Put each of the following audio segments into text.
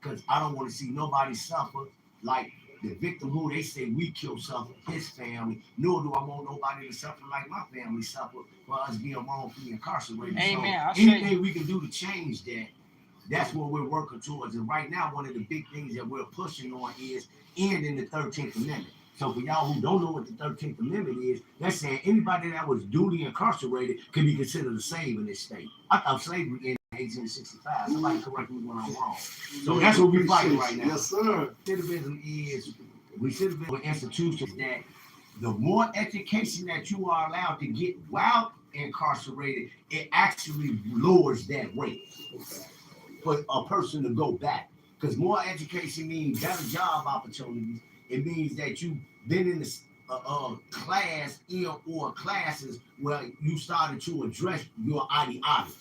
because I don't want to see nobody suffer like the victim who they say we killed suffer, his family. Nor do I want nobody to suffer like my family suffered for us being wrongfully incarcerated. Amen. So anything we can do to change that, that's what we're working towards. And right now, one of the big things that we're pushing on is ending the 13th Amendment. So for y'all who don't know what the 13th Amendment is, that's saying anybody that was duly incarcerated could be considered a slave in this state. I thought slavery ended in 1865. Somebody correct me when I'm wrong. So that's what we're fighting right now. Yes, sir. Citivism is, we should have been institutions that the more education that you are allowed to get while incarcerated, it actually lowers that rate for a person to go back. Because more education means better job opportunities. It means that you've been in the class or classes where you started to address your ideology.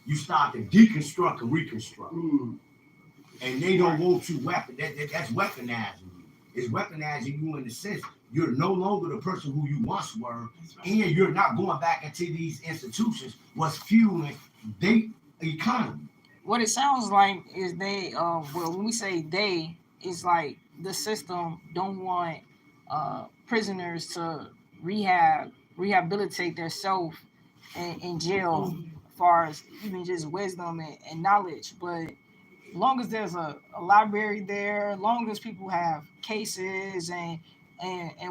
You start to deconstruct and reconstruct. And they don't want you that's weaponizing you. It's weaponizing you in the sense you're no longer the person who you once were, and you're not going back into these institutions what's fueling their economy. What it sounds like is they well, when we say they, it's like the system don't want prisoners to rehabilitate themselves in jail, as far as even just wisdom and knowledge. But long as there's a library there, long as people have cases and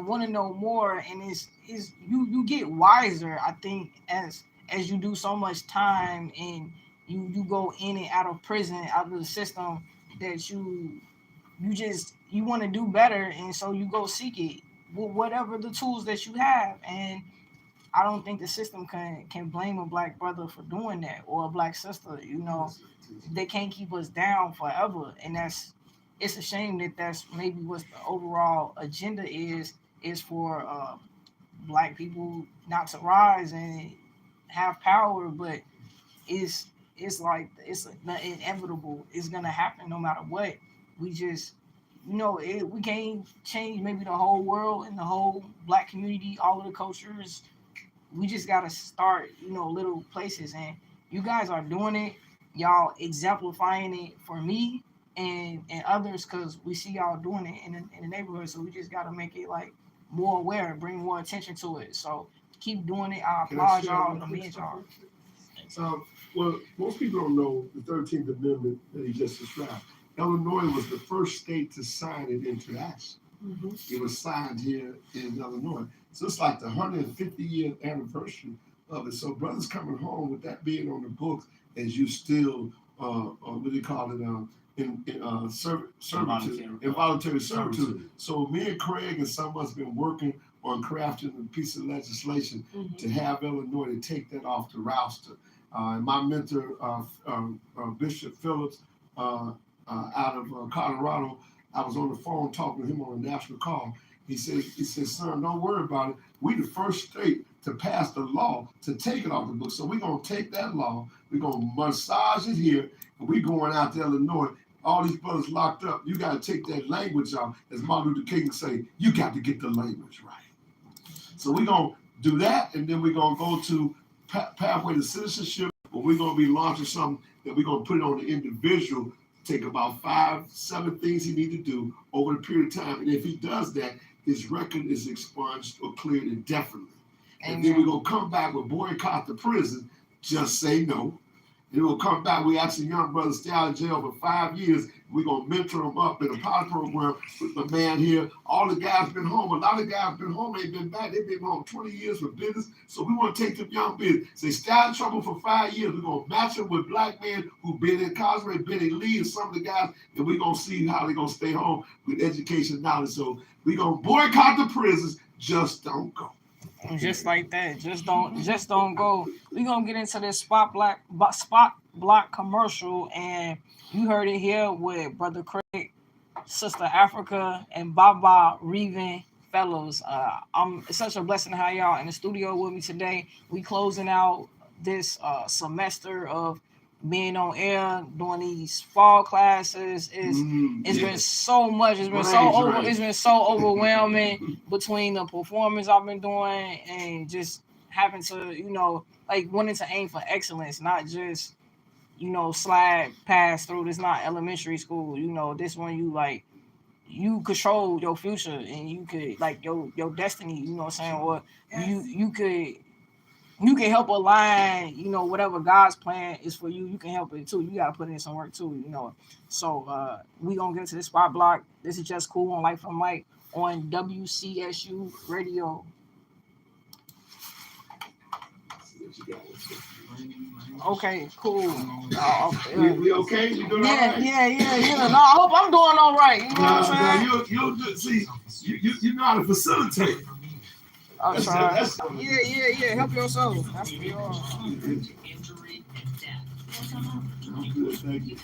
want to know more, and is you get wiser, I think, as you do so much time and you go in and out of prison, out of the system, that you want to do better, and so you go seek it with whatever the tools that you have. And I don't think the system can blame a black brother for doing that, or a black sister. They can't keep us down forever, and it's a shame that that's maybe what the overall agenda is for black people not to rise and have power. But it's like it's inevitable. It's gonna happen no matter what. We just we can't change maybe the whole world and the whole black community, all of the cultures. We just gotta start, little places, and you guys are doing it. Y'all exemplifying it for me and others, because we see y'all doing it in the neighborhood. So we just gotta make it like more aware, bring more attention to it. So keep doing it. I applaud y'all for being y'all. Well, most people don't know the 13th Amendment that he just described. Illinois was the first state to sign it into action. It was signed here in Illinois. So it's like the 150-year anniversary of it. So brothers coming home with that being on the books, as you still, what do you call it, involuntary servitude. So me and Craig and some of us been working on crafting a piece of legislation to have Illinois to take that off the roster. And my mentor, Bishop Phillips, out of Colorado, I was on the phone talking to him on a national call. He said, son, don't worry about it. We the first state to pass the law to take it off the books. So we're going to take that law, we're going to massage it here, and we're going out to Illinois. All these brothers locked up, you got to take that language out. As Martin Luther King say, you got to get the language right. So we're going to do that, and then we're going to go to Pathway to Citizenship, but we're going to be launching something that we're going to put it on the individual, take about 5-7 things he need to do over a period of time. And if he does that, his record is expunged or cleared indefinitely. And then we're going to come back with boycott the prison, just say no. Then we'll come back, we ask the young brothers stay out of jail for 5 years. We're going to mentor them up in a pilot program with the man here. All the guys been home. A lot of guys been home, ain't been back. They've been home 20 years for business. So we want to take them young business. Say, stay out of trouble for 5 years. We're going to match them with black men who've been incarcerated, been in lead, some of the guys, and we're going to see how they're going to stay home with education and knowledge. So we're going to boycott the prisons. Just don't go. Just like that. Just don't go. We're going to get into this spot block commercial, and you heard it here with Brother Craig, Sister Afrika, and Baba Revin fellows. It's such a blessing to have y'all in the studio with me today. We closing out this semester of being on air, doing these fall classes. It's been so much. It's been so overwhelming between the performance I've been doing and just having to, like wanting to aim for excellence, not just you know, slide past through. This not elementary school. You know, this one you like you control your future and you could like your destiny, you know what I'm saying? Or you can help align, you know, whatever God's plan is for you. You can help it too. You gotta put in some work too, you know. So we gonna get into this spot block. This is Just Cool on Life from Mike on WCSU Radio. Okay, cool. We okay? We doing all right? Yeah. No, I hope I'm doing all right. You know what I'm saying? You see, you know how to facilitate. I'll try. Yeah. Help yourself. That's for you. I'm good, thank you.